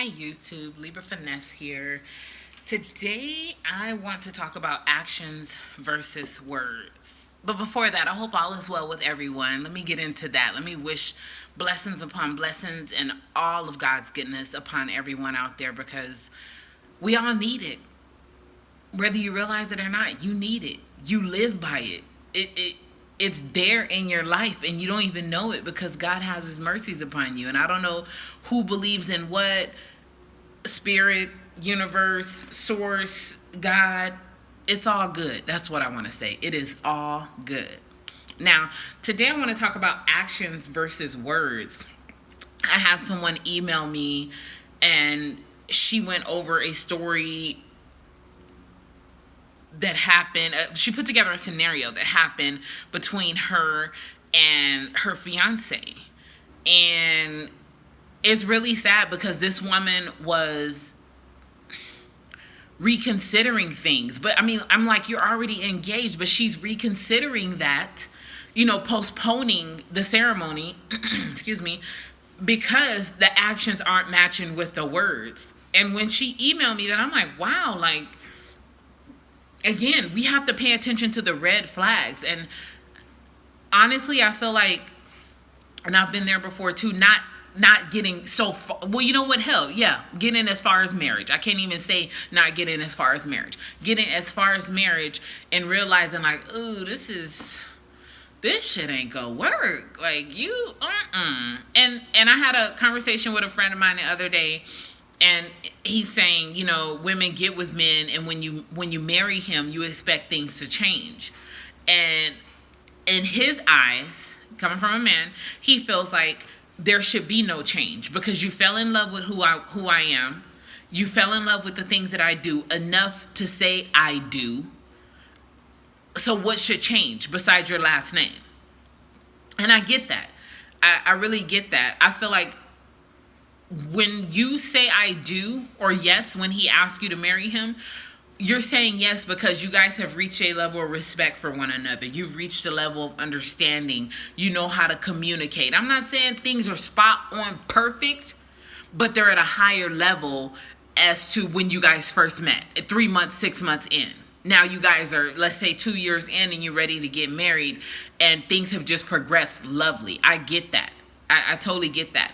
Hi YouTube, Libra Finesse here. Today I want to talk about actions versus words. But before that, I hope all is well with everyone. Let me get into that. Let me wish blessings upon blessings and all of God's goodness upon everyone out there because we all need it. Whether you realize it or not, you need it. You live by it. It's there in your life and you don't even know it because God has his mercies upon you. And I don't know who believes in what, spirit, universe, source, God. It's all good. That's what I want to say. It is all good. Now, today I want to talk about actions versus words. I had someone email me and she went over a story that happened. She put together a scenario that happened between her and her fiance. And it's really sad because this woman was reconsidering things. But I mean, I'm like, you're already engaged, but she's reconsidering that, postponing the ceremony, excuse me, because the actions aren't matching with the words. And when she emailed me that, I'm like, wow, like, again, we have to pay attention to the red flags. And honestly, I feel like, and I've been there before too, not getting so far. Well, you know what? Hell, yeah, getting as far as marriage. I can't even say not getting as far as marriage. Getting as far as marriage and realizing like, ooh, this shit ain't gonna work. Like you, And I had a conversation with a friend of mine the other day. And he's saying, women get with men, and when you marry him, you expect things to change. And in his eyes, coming from a man, he feels like there should be no change because you fell in love with who I am. You fell in love with the things that I do enough to say I do. So what should change besides your last name? And I get that. I really get that. I feel like when you say I do or yes, when he asks you to marry him, you're saying yes because you guys have reached a level of respect for one another. You've reached a level of understanding. You know how to communicate. I'm not saying things are spot on perfect, but they're at a higher level as to when you guys first met, 3 months, 6 months in. Now you guys are, let's say, 2 years in and you're ready to get married and things have just progressed lovely. I get that. I totally get that.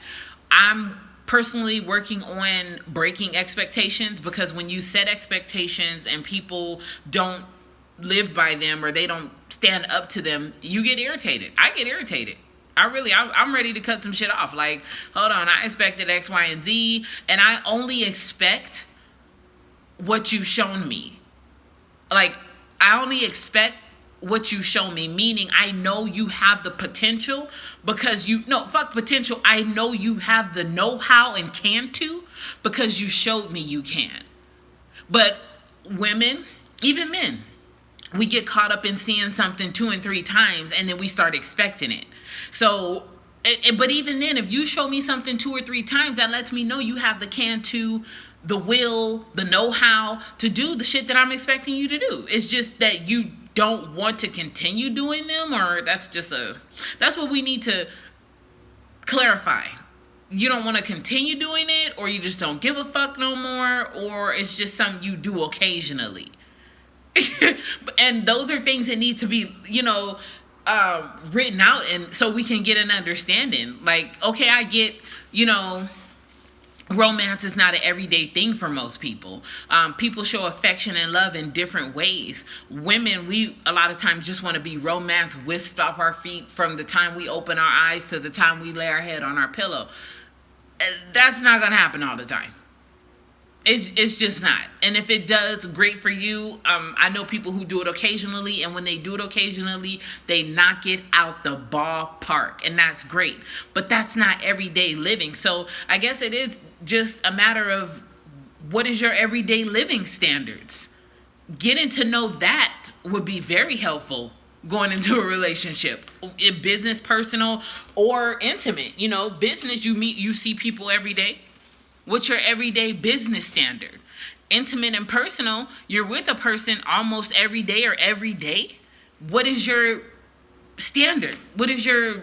I'm personally working on breaking expectations because when you set expectations and people don't live by them or they don't stand up to them, you get irritated. I get irritated. I'm ready to cut some shit off. Like, hold on, I expected X, Y, and Z, and I only expect what you've shown me. Like, I only expect what you show me, meaning I know you have the potential because fuck potential. I know you have the know-how and can to because you showed me you can. But women, even men, we get caught up in seeing something 2 and 3 times and then we start expecting it. So, but even then, if you show me something 2 or 3 times, that lets me know you have the can to, the will, the know-how to do the shit that I'm expecting you to do. It's just that you don't want to continue doing them, or that's what we need to clarify. You don't want to continue doing it, or you just don't give a fuck no more, or it's just something you do occasionally. And those are things that need to be, written out, and so we can get an understanding. Like, okay, I get, romance is not an everyday thing for most people. People show affection and love in different ways. Women, we a lot of times just want to be romance whisked off our feet from the time we open our eyes to the time we lay our head on our pillow. That's not going to happen all the time. It's just not. And if it does, great for you. I know people who do it occasionally, and when they do it occasionally, they knock it out the ballpark, and that's great. But that's not everyday living. So I guess it is just a matter of what is your everyday living standards. Getting to know that would be very helpful going into a relationship, in business, personal, or intimate. Business, you see people every day. What's your everyday business standard? Intimate and personal, you're with a person almost every day or every day. What is your standard? What is your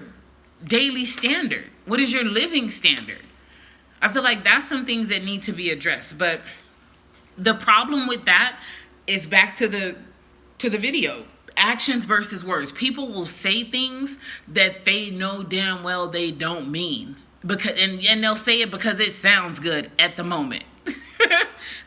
daily standard? What is your living standard? I feel like that's some things that need to be addressed. But the problem with that is back to the video. Actions versus words. People will say things that they know damn well they don't mean. And they'll say it because it sounds good at the moment.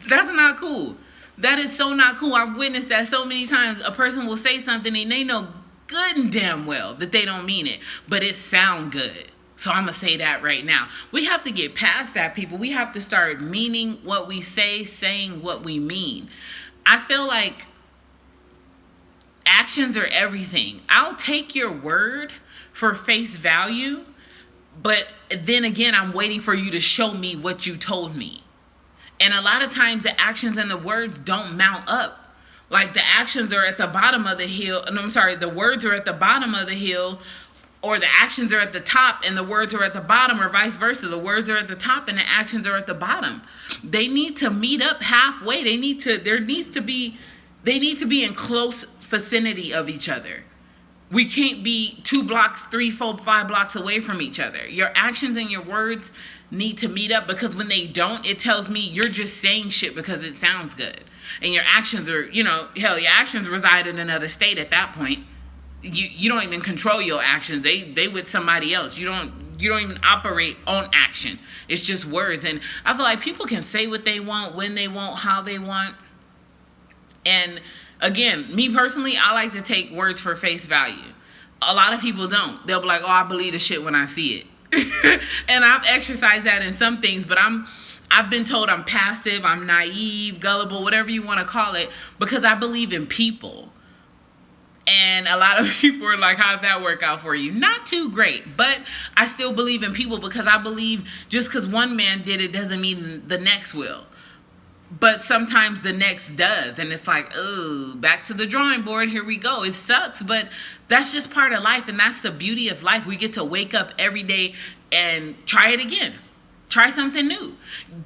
That's not cool. That is so not cool. I've witnessed that so many times. A person will say something and they know good and damn well that they don't mean it, but it sound good. So I'm going to say that right now. We have to get past that, people. We have to start meaning what we say, saying what we mean. I feel like actions are everything. I'll take your word for face value, but then again, I'm waiting for you to show me what you told me. And a lot of times the actions and the words don't mount up. Like the actions are at the bottom of the hill. No, I'm sorry, the words are at the bottom of the hill, or the actions are at the top and the words are at the bottom, or vice versa. The words are at the top and the actions are at the bottom. They need to meet up halfway. They need to be in close vicinity of each other. We can't be 2 blocks, 3, 4, 5 blocks away from each other. Your actions and your words need to meet up, because when they don't, it tells me you're just saying shit because it sounds good. And your actions are, your actions reside in another state at that point. You don't even control your actions. They with somebody else. You don't even operate on action. It's just words. And I feel like people can say what they want, when they want, how they want. And again, me personally, I like to take words for face value. A lot of people don't. They'll be like, oh, I believe the shit when I see it. And I've exercised that in some things, but I've been told I'm passive, I'm naive, gullible, whatever you want to call it, because I believe in people. And a lot of people are like, how'd that work out for you? Not too great, but I still believe in people, because I believe just because one man did it doesn't mean the next will. But sometimes the next does. And it's like, oh, back to the drawing board. Here we go. It sucks, but that's just part of life. And that's the beauty of life. We get to wake up every day and try it again. Try something new.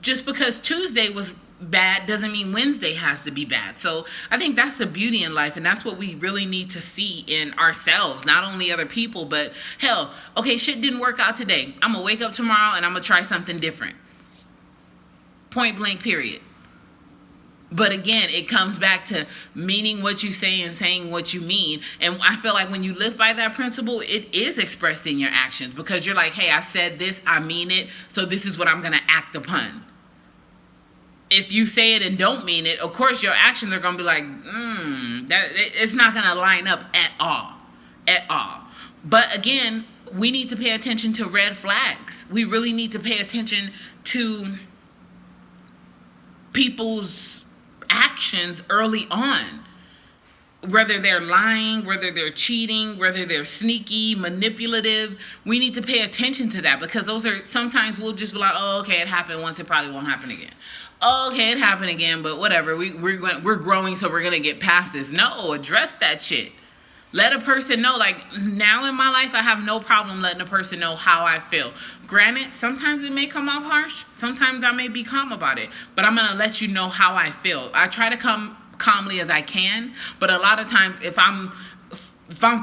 Just because Tuesday was bad doesn't mean Wednesday has to be bad. So I think that's the beauty in life. And that's what we really need to see in ourselves. Not only other people, but hell, okay, shit didn't work out today. I'm going to wake up tomorrow and I'm going to try something different. Point blank, period. But again, it comes back to meaning what you say and saying what you mean. And I feel like when you live by that principle, it is expressed in your actions, because you're like, hey, I said this, I mean it, so this is what I'm going to act upon. If you say it and don't mean it, of course, your actions are going to be like, it's not going to line up at all. At all. But again, we need to pay attention to red flags. We really need to pay attention to people's actions early on, whether they're lying, whether they're cheating, whether they're sneaky, manipulative. We need to pay attention to that, because those are, sometimes we'll just be like, oh, okay, it happened once, it probably won't happen again. Oh, okay, it happened again, but whatever, we're growing, so we're gonna get past this. No, address that shit. Let a person know. Like, now in my life, I have no problem letting a person know how I feel. Granted, sometimes it may come off harsh. Sometimes I may be calm about it. But I'm going to let you know how I feel. I try to come calmly as I can. But a lot of times, if I'm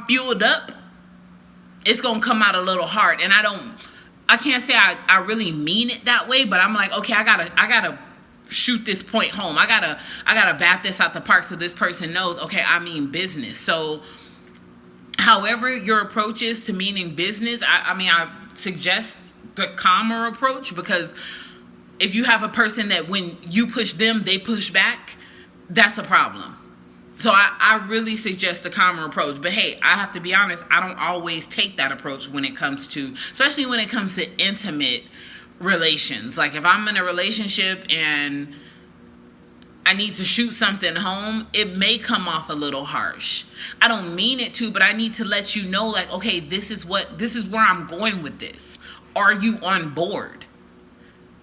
fueled up, it's going to come out a little hard. And I can't say I really mean it that way. But I'm like, okay, I gotta shoot this point home. I gotta bat this out the park so this person knows, okay, I mean business. So however your approach is to meaning business, I suggest the calmer approach, because if you have a person that when you push them, they push back, that's a problem. So I really suggest the calmer approach. But hey, I have to be honest, I don't always take that approach when it comes to, especially when it comes to intimate relations. Like if I'm in a relationship and I need to shoot something home, it may come off a little harsh. I don't mean it to, but I need to let you know, like, okay, this is where I'm going with this. Are you on board?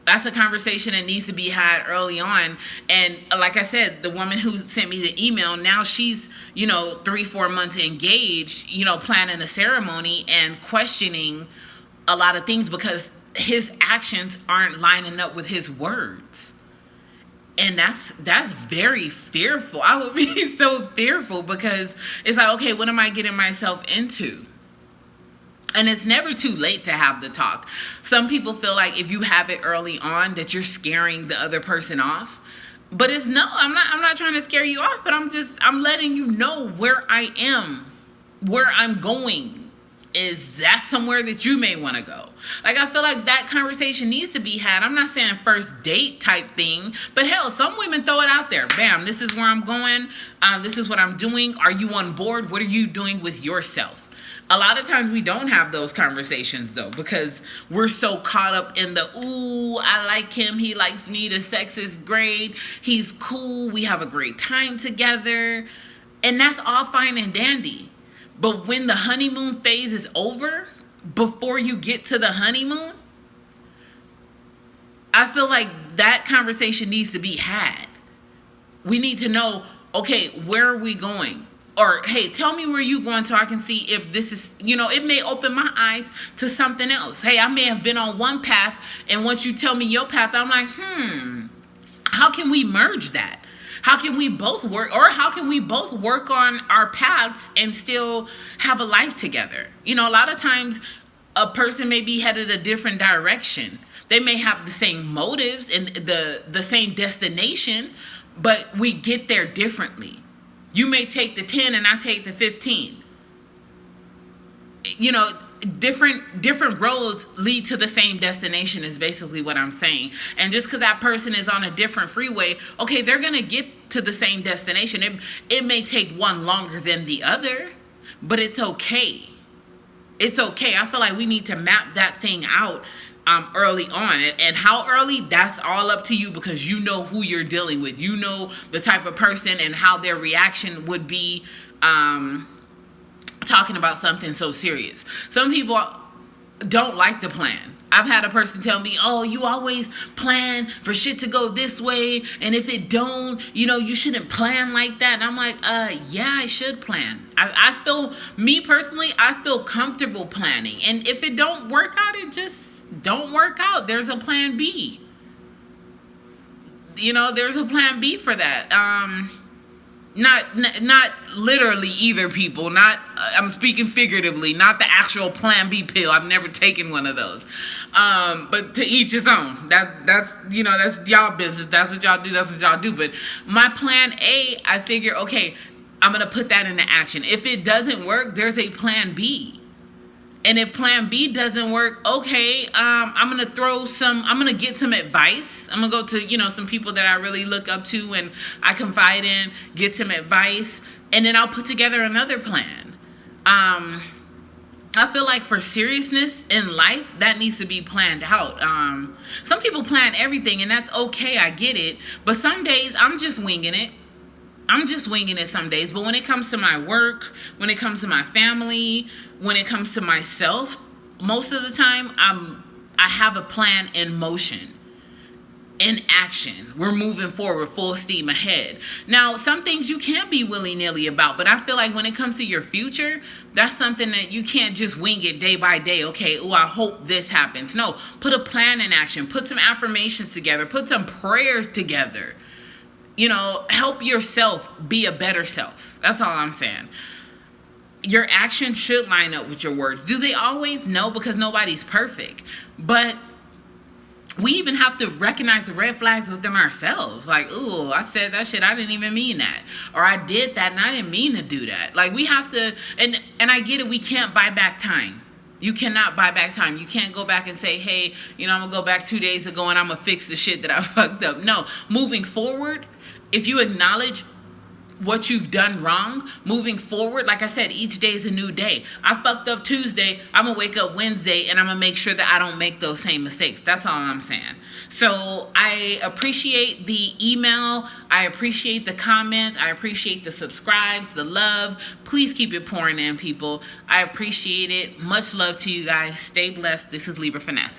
That's a conversation that needs to be had early on. And like I said, the woman who sent me the email, now she's, 3-4 months engaged, planning a ceremony and questioning a lot of things because his actions aren't lining up with his words. And that's very fearful. I would be so fearful because it's like, okay, what am I getting myself into? And it's never too late to have the talk. Some people feel like if you have it early on that you're scaring the other person off. But it's no, I'm not trying to scare you off, but I'm letting you know where I am, where I'm going. Is that somewhere that you may want to go? Like, I feel like that conversation needs to be had. I'm not saying first date type thing, but hell, some women throw it out there. Bam, this is where I'm going. This is what I'm doing. Are you on board? What are you doing with yourself? A lot of times we don't have those conversations though, because we're so caught up in the, ooh, I like him, he likes me, the sex is great, he's cool, we have a great time together. And that's all fine and dandy. But when the honeymoon phase is over, before you get to the honeymoon, I feel like that conversation needs to be had. We need to know, okay, where are we going? Or, hey, tell me where you going so I can see if this is, it may open my eyes to something else. Hey, I may have been on one path, and once you tell me your path, I'm like, how can we merge that? How can we both work, or how can we both work on our paths and still have a life together? A lot of times a person may be headed a different direction. They may have the same motives and the same destination, but we get there differently. You may take the 10 and I take the 15. Different roads lead to the same destination is basically what I'm saying. And just because that person is on a different freeway, okay, they're going to get to the same destination. It may take one longer than the other, but it's okay. It's okay. I feel like we need to map that thing out early on. And how early, that's all up to you, because you know who you're dealing with. You know the type of person and how their reaction would be talking about something so serious. Some people don't like to plan. I've had a person tell me, oh, you always plan for shit to go this way, and if it don't, you shouldn't plan like that. And I'm like, yeah, I should plan. Me personally, I feel comfortable planning. And if it don't work out, it just don't work out. There's a plan B. There's a plan B for that. Not literally either, people. I'm speaking figuratively, not the actual plan B pill. I've never taken one of those. But to each his own. That's y'all business. That's what y'all do. That's what y'all do. But my plan A, I figure, okay, I'm going to put that into action. If it doesn't work, there's a plan B. And if plan B doesn't work, okay, I'm going to get some advice. I'm going to go to, some people that I really look up to and I confide in, get some advice, and then I'll put together another plan. I feel like for seriousness in life, that needs to be planned out. Some people plan everything, and that's okay. I get it. But some days I'm just winging it. Some days. But when it comes to my work, when it comes to my family, when it comes to myself, most of the time I have a plan in motion, in action. We're moving forward, full steam ahead. Now, some things you can't be willy-nilly about, but I feel like when it comes to your future, that's something that you can't just wing it day by day. Okay, I hope this happens. No, put a plan in action. Put some affirmations together. Put some prayers together. Help yourself be a better self. That's all I'm saying. Your actions should line up with your words. Do they always? No, because nobody's perfect. But we even have to recognize the red flags within ourselves. Like, ooh, I said that shit, I didn't even mean that. Or I did that and I didn't mean to do that. Like, we have to, and I get it, we can't buy back time. You cannot buy back time. You can't go back and say, hey, I'm going to go back 2 days ago and I'm going to fix the shit that I fucked up. No, moving forward, if you acknowledge what you've done wrong, moving forward, like I said, each day is a new day. I fucked up Tuesday, I'm gonna wake up Wednesday and I'm gonna make sure that I don't make those same mistakes. That's all I'm saying. So I appreciate the email, I appreciate the comments, I appreciate the subscribes, the love. Please keep it pouring in, people. I appreciate it. Much love to you guys. Stay blessed. This is Libra Finesse.